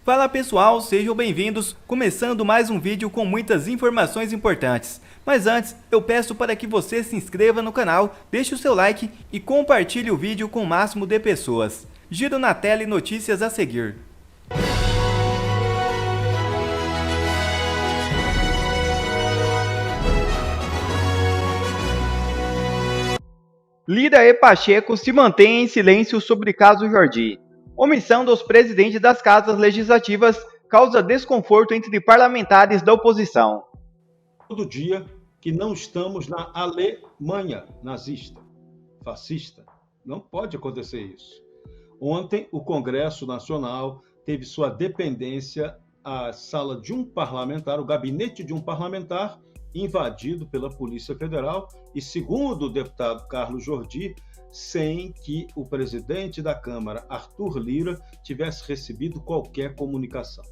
Fala pessoal, sejam bem-vindos, começando mais um vídeo com muitas informações importantes. Mas antes, eu peço para que você se inscreva no canal, deixe o seu like e compartilhe o vídeo com o máximo de pessoas. Giro na tela e notícias a seguir. Lira e Pacheco se mantêm em silêncio sobre caso Jordi. Omissão dos presidentes das casas legislativas causa desconforto entre parlamentares da oposição. Todo dia que não estamos na Alemanha nazista, fascista. Não pode acontecer isso. Ontem, o Congresso Nacional teve sua dependência, a sala de um parlamentar, o gabinete de um parlamentar, invadido pela Polícia Federal e, segundo o deputado Carlos Jordi, sem que o presidente da Câmara, Arthur Lira, tivesse recebido qualquer comunicação.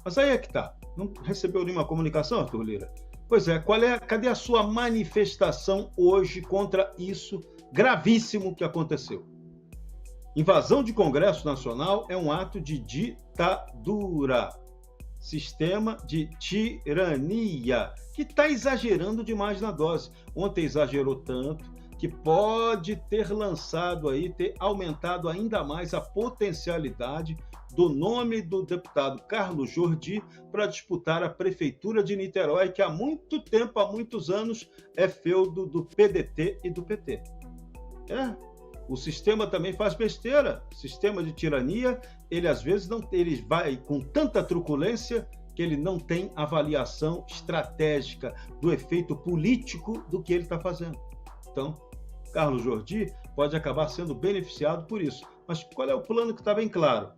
Mas aí é que está. Não recebeu nenhuma comunicação, Arthur Lira? Pois é, cadê a sua manifestação hoje contra isso gravíssimo que aconteceu? Invasão de Congresso Nacional é um ato de ditadura, sistema de tirania, que está exagerando demais na dose. Ontem exagerou tanto que pode ter lançado aí, ter aumentado ainda mais a potencialidade do nome do deputado Carlos Jordi para disputar a prefeitura de Niterói, que há muito tempo, há muitos anos, é feudo do PDT e do PT. O sistema também faz besteira. O sistema de tirania, ele às vezes não, ele vai com tanta truculência que ele não tem avaliação estratégica do efeito político do que ele está fazendo. Então, Carlos Jordi pode acabar sendo beneficiado por isso. Mas qual é o plano que está bem claro?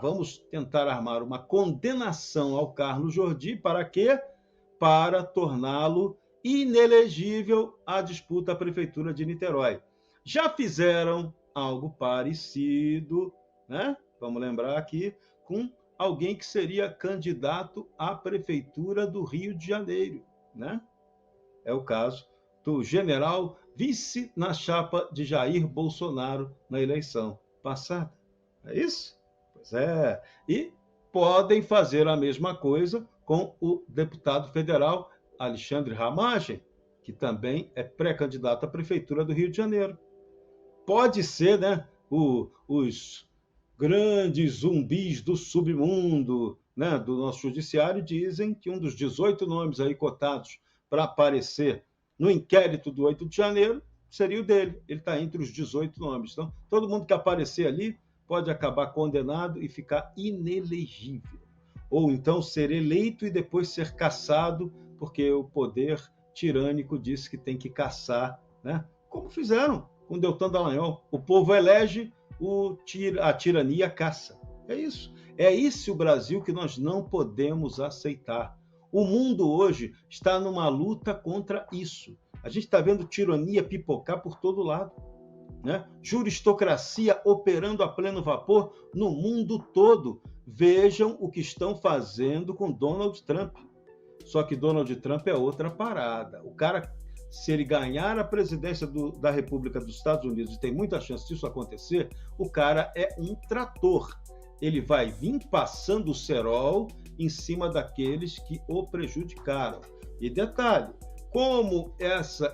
Vamos tentar armar uma condenação ao Carlos Jordi para quê? Para torná-lo inelegível à disputa à prefeitura de Niterói. Já fizeram algo parecido, né? Vamos lembrar aqui, com alguém que seria candidato à prefeitura do Rio de Janeiro, né? É o caso do general vice na chapa de Jair Bolsonaro na eleição passada. É isso? Pois é. E podem fazer a mesma coisa com o deputado federal Alexandre Ramagem, que também é pré-candidato à prefeitura do Rio de Janeiro. Pode ser, né, os grandes zumbis do submundo, né, do nosso judiciário dizem que um dos 18 nomes aí cotados para aparecer no inquérito do 8 de janeiro seria o dele. Ele está entre os 18 nomes. Então, todo mundo que aparecer ali pode acabar condenado e ficar inelegível. Ou então ser eleito e depois ser cassado, porque o poder tirânico disse que tem que caçar, né? Como fizeram com Deltan Dallagnol. O povo elege, a tirania caça. É isso. É esse o Brasil que nós não podemos aceitar. O mundo hoje está numa luta contra isso. A gente está vendo tirania pipocar por todo lado, né? Juristocracia operando a pleno vapor no mundo todo. Vejam o que estão fazendo com Donald Trump. Só que Donald Trump é outra parada. O cara, se ele ganhar a presidência da República dos Estados Unidos, e tem muita chance disso acontecer, o cara é um trator. Ele vai vir passando o cerol em cima daqueles que o prejudicaram. E detalhe, como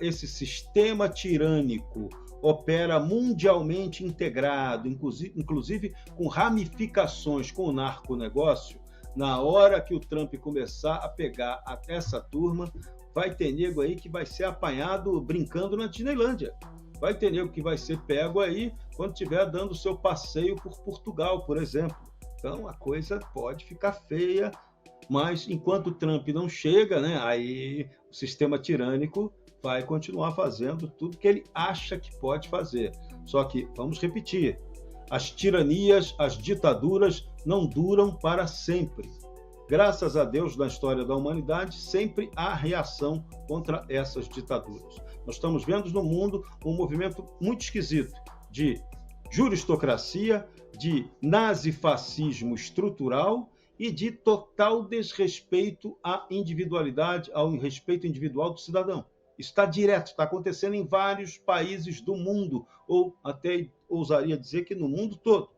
esse sistema tirânico opera mundialmente integrado, inclusive com ramificações com o narconegócio, na hora que o Trump começar a pegar essa turma, vai ter nego aí que vai ser apanhado brincando na Disneylândia. Vai ter nego que vai ser pego aí quando estiver dando o seu passeio por Portugal, por exemplo. Então, a coisa pode ficar feia, mas enquanto o Trump não chega, né, aí o sistema tirânico vai continuar fazendo tudo que ele acha que pode fazer. Só que, vamos repetir, as tiranias, as ditaduras não duram para sempre. Graças a Deus, na história da humanidade, sempre há reação contra essas ditaduras. Nós estamos vendo no mundo um movimento muito esquisito de juristocracia, de nazifascismo estrutural e de total desrespeito à individualidade, ao respeito individual do cidadão. Isso está direto, está acontecendo em vários países do mundo, ou até ousaria dizer que no mundo todo.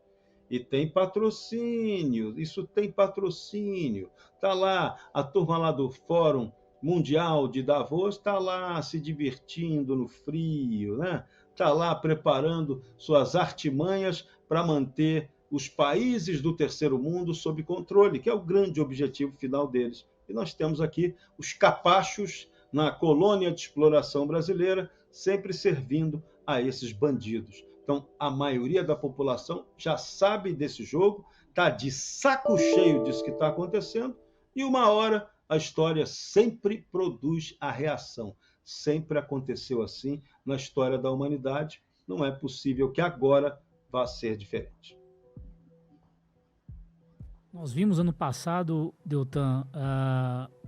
E tem patrocínio, isso tem patrocínio. Está lá a turma lá do Fórum Mundial de Davos, está lá se divertindo no frio, né? Está lá preparando suas artimanhas para manter os países do terceiro mundo sob controle, que é o grande objetivo final deles. E nós temos aqui os capachos na colônia de exploração brasileira, sempre servindo a esses bandidos. Então, a maioria da população já sabe desse jogo, está de saco cheio disso que está acontecendo, e uma hora a história sempre produz a reação. Sempre aconteceu assim na história da humanidade. Não é possível que agora vá ser diferente. Nós vimos ano passado, Deltan,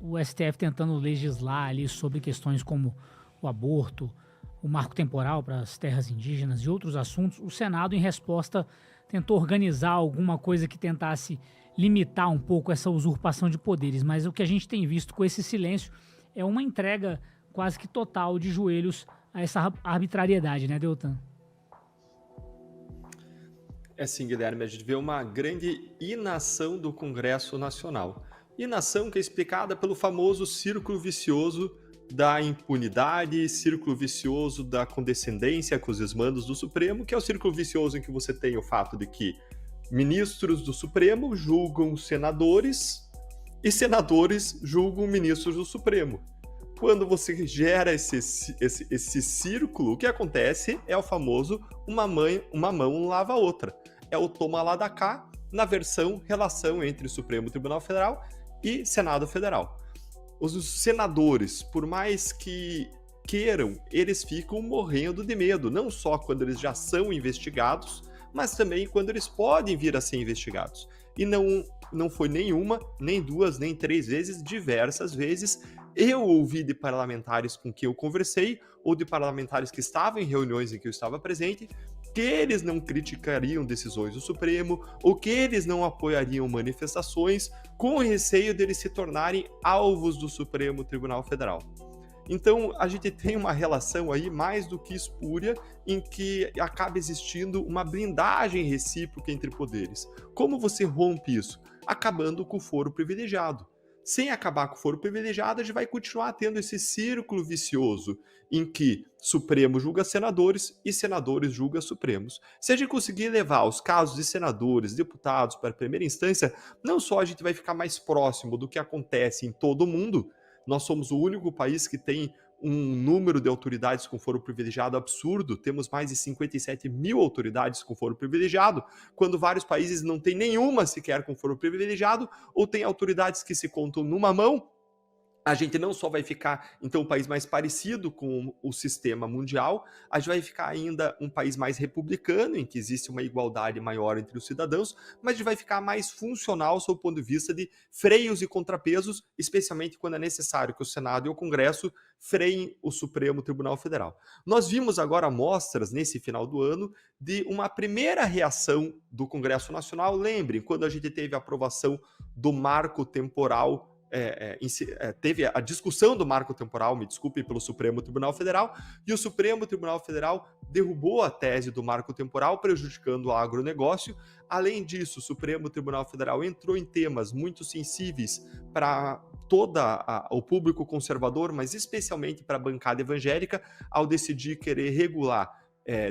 o STF tentando legislar ali sobre questões como o aborto, o marco temporal para as terras indígenas e outros assuntos. O Senado, em resposta, tentou organizar alguma coisa que tentasse limitar um pouco essa usurpação de poderes, mas o que a gente tem visto com esse silêncio é uma entrega quase que total de joelhos a essa arbitrariedade, né, Deltan? É sim, Guilherme, a gente vê uma grande inação do Congresso Nacional. Inação que é explicada pelo famoso círculo vicioso da impunidade, círculo vicioso da condescendência com os desmandos do Supremo, que é o círculo vicioso em que você tem o fato de que ministros do Supremo julgam senadores e senadores julgam ministros do Supremo. Quando você gera esse círculo, o que acontece é o famoso uma mão lava a outra. É o toma lá da cá, na versão relação entre Supremo Tribunal Federal e Senado Federal. Os senadores, por mais que queiram, eles ficam morrendo de medo, não só quando eles já são investigados, mas também quando eles podem vir a ser investigados. E não foi nenhuma, nem duas, nem três vezes, diversas vezes. Eu ouvi de parlamentares com quem eu conversei, ou de parlamentares que estavam em reuniões em que eu estava presente, que eles não criticariam decisões do Supremo, ou que eles não apoiariam manifestações, com receio deles se tornarem alvos do Supremo Tribunal Federal. Então, a gente tem uma relação aí mais do que espúria, em que acaba existindo uma blindagem recíproca entre poderes. Como você rompe isso? Acabando com o foro privilegiado. Sem acabar com o foro privilegiado, a gente vai continuar tendo esse círculo vicioso em que Supremo julga senadores e senadores julga Supremos. Se a gente conseguir levar os casos de senadores, deputados para a primeira instância, não só a gente vai ficar mais próximo do que acontece em todo o mundo, nós somos o único país que tem um número de autoridades com foro privilegiado absurdo, temos mais de 57 mil autoridades com foro privilegiado, quando vários países não têm nenhuma sequer com foro privilegiado, ou tem autoridades que se contam numa mão. A gente não só vai ficar, então, um país mais parecido com o sistema mundial, a gente vai ficar ainda um país mais republicano, em que existe uma igualdade maior entre os cidadãos, mas a gente vai ficar mais funcional sob o ponto de vista de freios e contrapesos, especialmente quando é necessário que o Senado e o Congresso freiem o Supremo Tribunal Federal. Nós vimos agora amostras, nesse final do ano, de uma primeira reação do Congresso Nacional. Lembrem, quando a gente teve a aprovação do marco temporal, teve a discussão do marco temporal, me desculpem, pelo Supremo Tribunal Federal, e o Supremo Tribunal Federal derrubou a tese do marco temporal, prejudicando o agronegócio. Além disso, o Supremo Tribunal Federal entrou em temas muito sensíveis para todo o público conservador, mas especialmente para a bancada evangélica, ao decidir querer regular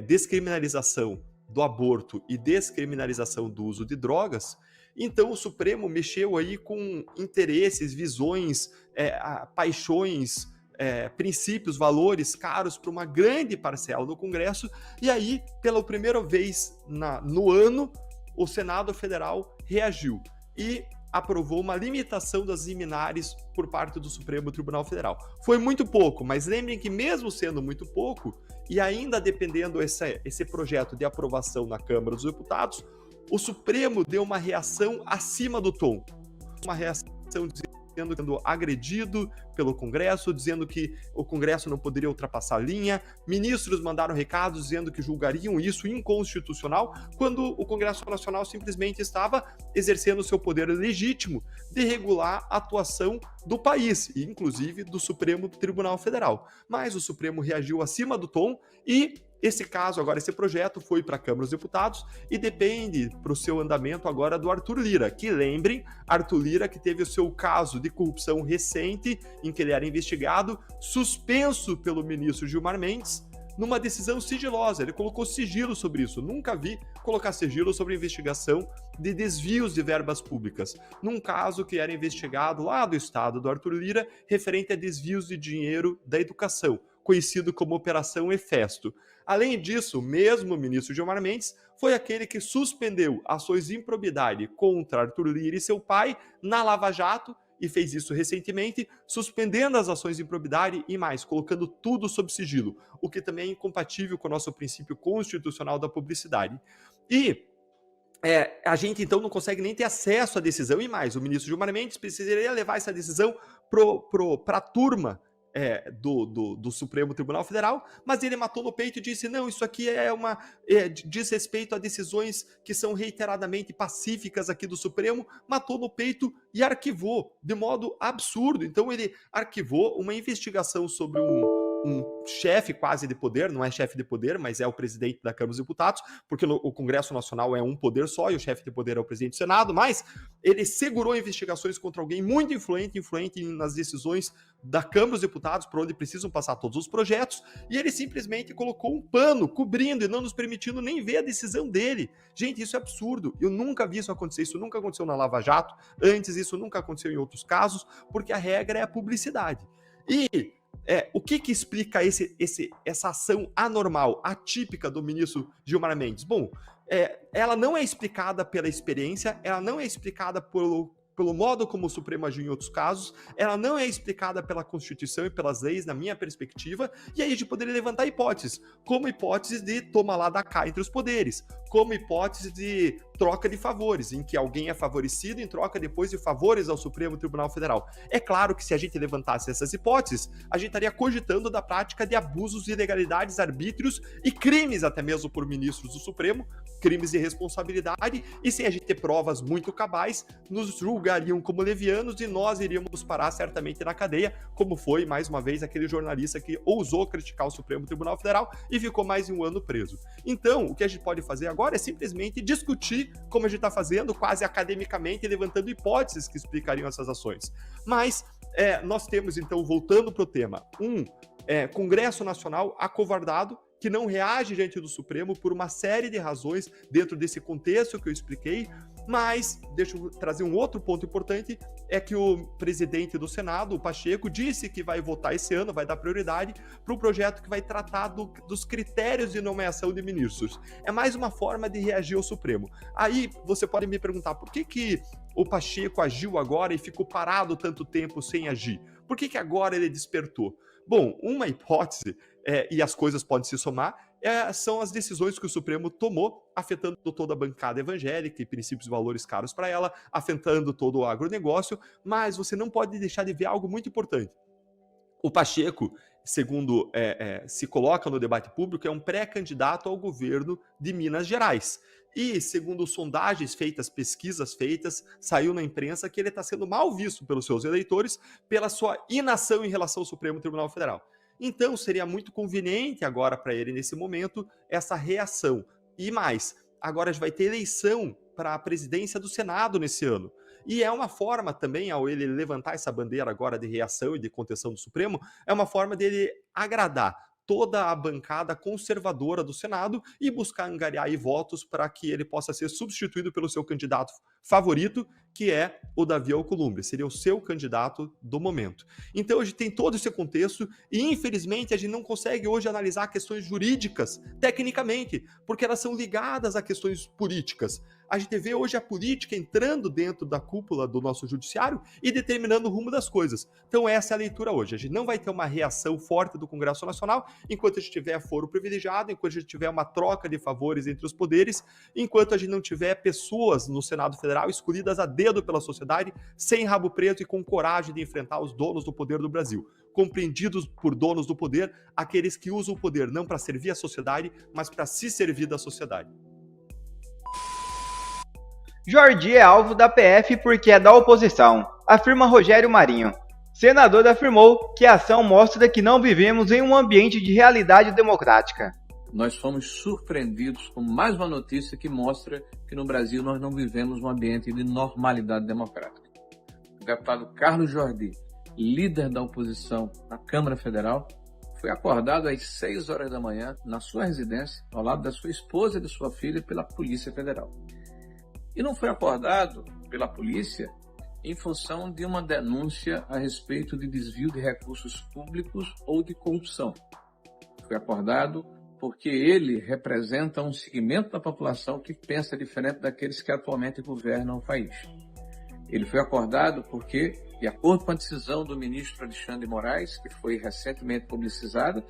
descriminalização do aborto e descriminalização do uso de drogas. Então o Supremo mexeu aí com interesses, visões, paixões, princípios, valores caros para uma grande parcela do Congresso, e aí, pela primeira vez no ano, o Senado Federal reagiu e aprovou uma limitação das liminares por parte do Supremo Tribunal Federal. Foi muito pouco, mas lembrem que mesmo sendo muito pouco, e ainda dependendo esse projeto de aprovação na Câmara dos Deputados, o Supremo deu uma reação acima do tom. Uma reação sendo agredido pelo Congresso, dizendo que o Congresso não poderia ultrapassar a linha. Ministros mandaram recados dizendo que julgariam isso inconstitucional, quando o Congresso Nacional simplesmente estava exercendo o seu poder legítimo de regular a atuação do país, e inclusive do Supremo Tribunal Federal. Mas o Supremo reagiu acima do tom e Esse caso, agora esse projeto foi para a Câmara dos Deputados e depende para o seu andamento agora do Arthur Lira, que lembrem, Arthur Lira que teve o seu caso de corrupção recente, em que ele era investigado, suspenso pelo ministro Gilmar Mendes, numa decisão sigilosa. Ele colocou sigilo sobre isso. Nunca vi colocar sigilo sobre investigação de desvios de verbas públicas, num caso que era investigado lá do estado do Arthur Lira, referente a desvios de dinheiro da educação, conhecido como Operação Hefesto. Além disso, mesmo o ministro Gilmar Mendes foi aquele que suspendeu ações de improbidade contra Arthur Lira e seu pai na Lava Jato, e fez isso recentemente, suspendendo as ações de improbidade e mais, colocando tudo sob sigilo, o que também é incompatível com o nosso princípio constitucional da publicidade. E a gente então não consegue nem ter acesso à decisão e mais, o ministro Gilmar Mendes precisaria levar essa decisão para a turma do Supremo Tribunal Federal, mas ele matou no peito e disse, não, isso aqui diz respeito a decisões que são reiteradamente pacíficas aqui do Supremo, matou no peito e arquivou de modo absurdo. Então ele arquivou uma investigação sobre um chefe quase de poder, não é chefe de poder, mas é o presidente da Câmara dos Deputados, porque o Congresso Nacional é um poder só e o chefe de poder é o presidente do Senado, mas ele segurou investigações contra alguém muito influente nas decisões da Câmara dos Deputados, por onde precisam passar todos os projetos, e ele simplesmente colocou um pano cobrindo e não nos permitindo nem ver a decisão dele. Gente, isso é absurdo. Eu nunca vi isso acontecer. Isso nunca aconteceu na Lava Jato. Antes, isso nunca aconteceu em outros casos, porque a regra é a publicidade. E o que explica essa ação anormal, atípica do ministro Gilmar Mendes? Bom, ela não é explicada pela experiência, ela não é explicada pelo modo como o Supremo agiu em outros casos, ela não é explicada pela Constituição e pelas leis, na minha perspectiva, e aí a gente poderia levantar hipóteses, como hipótese de toma lá da cá entre os poderes, como hipótese de troca de favores, em que alguém é favorecido em troca depois de favores ao Supremo Tribunal Federal. É claro que se a gente levantasse essas hipóteses, a gente estaria cogitando da prática de abusos, ilegalidades, arbítrios e crimes até mesmo por ministros do Supremo, crimes de responsabilidade, e sem a gente ter provas muito cabais, nos julgariam como levianos e nós iríamos parar certamente na cadeia, como foi, mais uma vez, aquele jornalista que ousou criticar o Supremo Tribunal Federal e ficou mais de um ano preso. Então, o que a gente pode fazer agora é simplesmente discutir, como a gente está fazendo, quase academicamente, levantando hipóteses que explicariam essas ações. Mas nós temos, então, voltando para o tema, Congresso Nacional acovardado, que não reage diante do Supremo por uma série de razões dentro desse contexto que eu expliquei, mas deixa eu trazer um outro ponto importante, é que o presidente do Senado, o Pacheco, disse que vai votar esse ano, vai dar prioridade para um projeto que vai tratar dos critérios de nomeação de ministros. É mais uma forma de reagir ao Supremo. Aí você pode me perguntar, por que o Pacheco agiu agora e ficou parado tanto tempo sem agir? Por que agora ele despertou? Bom, uma hipótese, e as coisas podem se somar, são as decisões que o Supremo tomou, afetando toda a bancada evangélica e princípios e valores caros para ela, afetando todo o agronegócio, mas você não pode deixar de ver algo muito importante. O Pacheco, segundo se coloca no debate público, é um pré-candidato ao governo de Minas Gerais. E, segundo sondagens feitas, pesquisas feitas, saiu na imprensa que ele está sendo mal visto pelos seus eleitores pela sua inação em relação ao Supremo Tribunal Federal. Então, seria muito conveniente agora para ele, nesse momento, essa reação. E mais, agora vai ter eleição para a presidência do Senado nesse ano. E é uma forma também, ao ele levantar essa bandeira agora de reação e de contenção do Supremo, é uma forma dele agradar toda a bancada conservadora do Senado e buscar angariar aí votos para que ele possa ser substituído pelo seu candidato favorito, que é o Davi Alcolumbre, seria o seu candidato do momento. Então a gente tem todo esse contexto e infelizmente a gente não consegue hoje analisar questões jurídicas tecnicamente, porque elas são ligadas a questões políticas. A gente vê hoje a política entrando dentro da cúpula do nosso judiciário e determinando o rumo das coisas. Então essa é a leitura hoje. A gente não vai ter uma reação forte do Congresso Nacional enquanto a gente tiver foro privilegiado, enquanto a gente tiver uma troca de favores entre os poderes, enquanto a gente não tiver pessoas no Senado Federal escolhidas a dedo pela sociedade, sem rabo preso e com coragem de enfrentar os donos do poder do Brasil. Compreendidos por donos do poder, aqueles que usam o poder não para servir a sociedade, mas para se servir da sociedade. Jordi é alvo da PF porque é da oposição, afirma Rogério Marinho. Senador afirmou que a ação mostra que não vivemos em um ambiente de realidade democrática. nós fomos surpreendidos com mais uma notícia que mostra que no Brasil nós não vivemos um ambiente de normalidade democrática. O deputado Carlos Jordi, líder da oposição na Câmara Federal, foi acordado às 6 horas da manhã na sua residência, ao lado da sua esposa e de sua filha, pela Polícia Federal. E não foi acordado pela polícia em função de uma denúncia a respeito de desvio de recursos públicos ou de corrupção. Foi acordado porque ele representa um segmento da população que pensa diferente daqueles que atualmente governam o país. Ele foi acordado porque, de acordo com a decisão do ministro Alexandre de Moraes, que foi recentemente publicizada,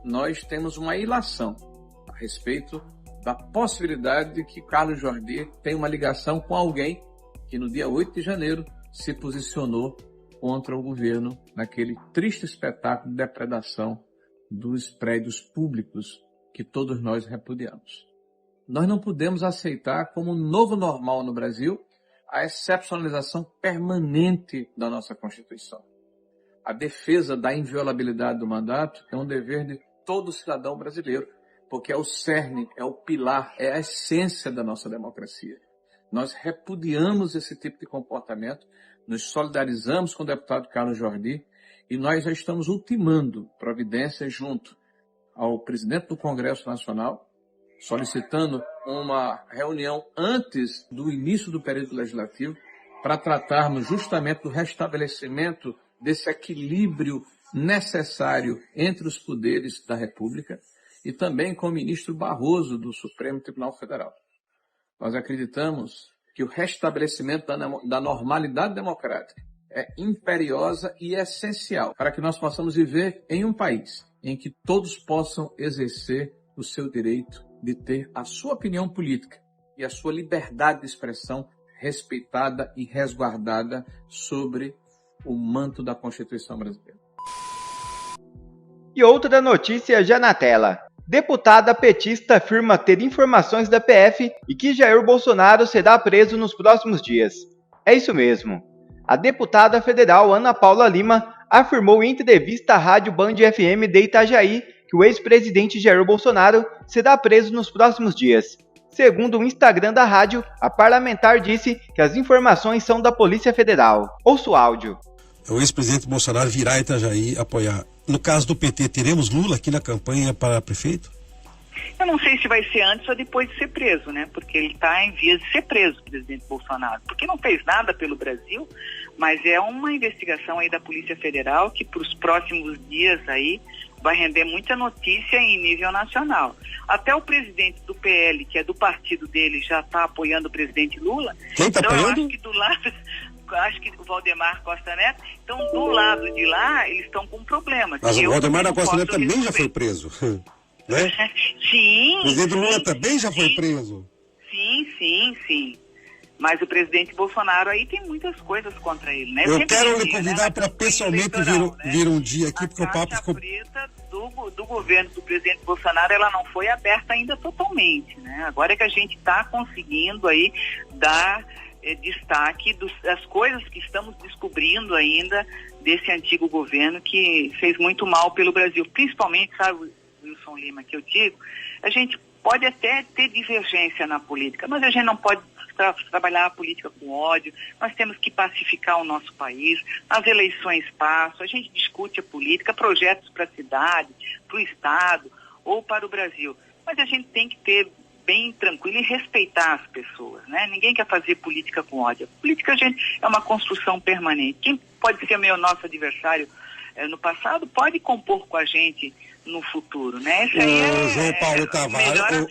nós temos uma ilação a respeito da possibilidade de que Carlos Jordi tenha uma ligação com alguém que no dia 8 de janeiro se posicionou contra o governo naquele triste espetáculo de depredação dos prédios públicos que todos nós repudiamos. Nós não podemos aceitar como novo normal no Brasil a excepcionalização permanente da nossa Constituição. A defesa da inviolabilidade do mandato é um dever de todo cidadão brasileiro, porque é o cerne, é o pilar, é a essência da nossa democracia. Nós repudiamos esse tipo de comportamento, nos solidarizamos com o deputado Carlos Jordi e nós já estamos ultimando providências junto ao presidente do Congresso Nacional, solicitando uma reunião antes do início do período legislativo para tratarmos justamente do restabelecimento desse equilíbrio necessário entre os poderes da República e também com o ministro Barroso do Supremo Tribunal Federal. Nós acreditamos que o restabelecimento da normalidade democrática é imperiosa e essencial para que nós possamos viver em um país em que todos possam exercer o seu direito de ter a sua opinião política e a sua liberdade de expressão respeitada e resguardada sobre o manto da Constituição brasileira. E outra notícia já na tela. Deputada petista afirma ter informações da PF e que Jair Bolsonaro será preso nos próximos dias. É isso mesmo. A deputada federal Ana Paula Lima afirmou em entrevista à Rádio Band FM de Itajaí que o ex-presidente Jair Bolsonaro será preso nos próximos dias. Segundo o Instagram da rádio, a parlamentar disse que as informações são da Polícia Federal. Ouça o áudio. O ex-presidente Bolsonaro virá a Itajaí apoiar. No caso do PT, teremos Lula aqui na campanha para prefeito? Eu não sei se vai ser antes ou depois de ser preso, né? Porque ele está em vias de ser preso, o presidente Bolsonaro. Porque não fez nada pelo Brasil, mas é uma investigação aí da Polícia Federal que para os próximos dias aí vai render muita notícia em nível nacional. Até o presidente do PL, que é do partido dele, já está apoiando o presidente Lula. Quem está apoiando? Eu acho que do lado... Acho que o Valdemar Costa Neto, então do lado de lá eles estão com problema. Mas o Valdemar da Costa Neto também já foi preso, né? Sim. O presidente Lula também já foi preso. Sim. Mas o presidente Bolsonaro aí tem muitas coisas contra ele, né? Eu quero lhe convidar para pessoalmente vir um dia aqui, porque o papo ficou... A caixa preta do governo do presidente Bolsonaro, ela não foi aberta ainda totalmente, né? Agora é que a gente está conseguindo aí dar... destaque das coisas que estamos descobrindo ainda desse antigo governo que fez muito mal pelo Brasil. Principalmente, sabe, Wilson Lima, que eu digo, a gente pode até ter divergência na política, mas a gente não pode trabalhar a política com ódio. Nós temos que pacificar o nosso país. As eleições passam, a gente discute a política, projetos para a cidade, para o Estado ou para o Brasil. Mas a gente tem que ter bem tranquilo e respeitar as pessoas, né? Ninguém quer fazer política com ódio. A política, gente, é uma construção permanente. Quem pode ser nosso adversário no passado pode compor com a gente no futuro, né? Esse aí João Paulo Tavares.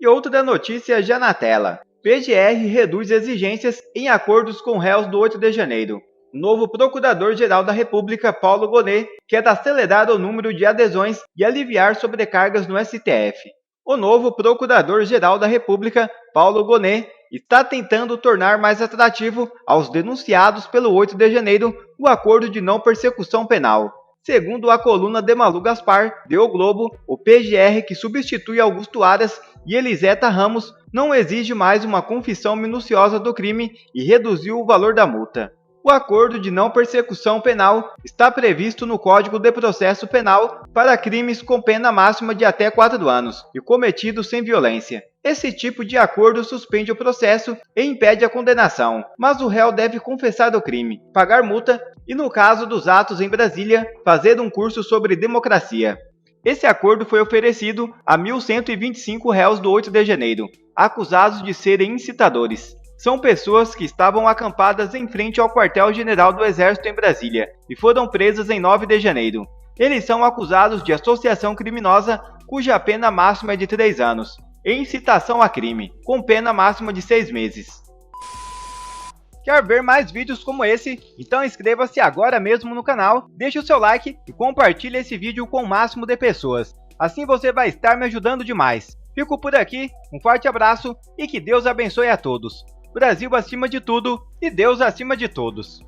E outra notícia já na tela. PGR reduz exigências em acordos com réus do 8 de janeiro. O novo Procurador-Geral da República, Paulo Gonet, quer acelerar o número de adesões e aliviar sobrecargas no STF. O novo Procurador-Geral da República, Paulo Gonet, está tentando tornar mais atrativo aos denunciados pelo 8 de janeiro o acordo de não persecução penal. Segundo a coluna de Malu Gaspar, de O Globo, o PGR, que substitui Augusto Aras e Eliseta Ramos, não exige mais uma confissão minuciosa do crime e reduziu o valor da multa. O acordo de não persecução penal está previsto no Código de Processo Penal para crimes com pena máxima de até 4 anos e cometidos sem violência. Esse tipo de acordo suspende o processo e impede a condenação, mas o réu deve confessar o crime, pagar multa e, no caso dos atos em Brasília, fazer um curso sobre democracia. Esse acordo foi oferecido a 1.125 réus do 8 de janeiro, acusados de serem incitadores. São pessoas que estavam acampadas em frente ao quartel-general do Exército em Brasília e foram presas em 9 de janeiro. Eles são acusados de associação criminosa, cuja pena máxima é de 3 anos, e incitação a crime, com pena máxima de 6 meses. Quer ver mais vídeos como esse? Então inscreva-se agora mesmo no canal, deixe o seu like e compartilhe esse vídeo com o máximo de pessoas. Assim você vai estar me ajudando demais. Fico por aqui, um forte abraço e que Deus abençoe a todos. Brasil acima de tudo e Deus acima de todos.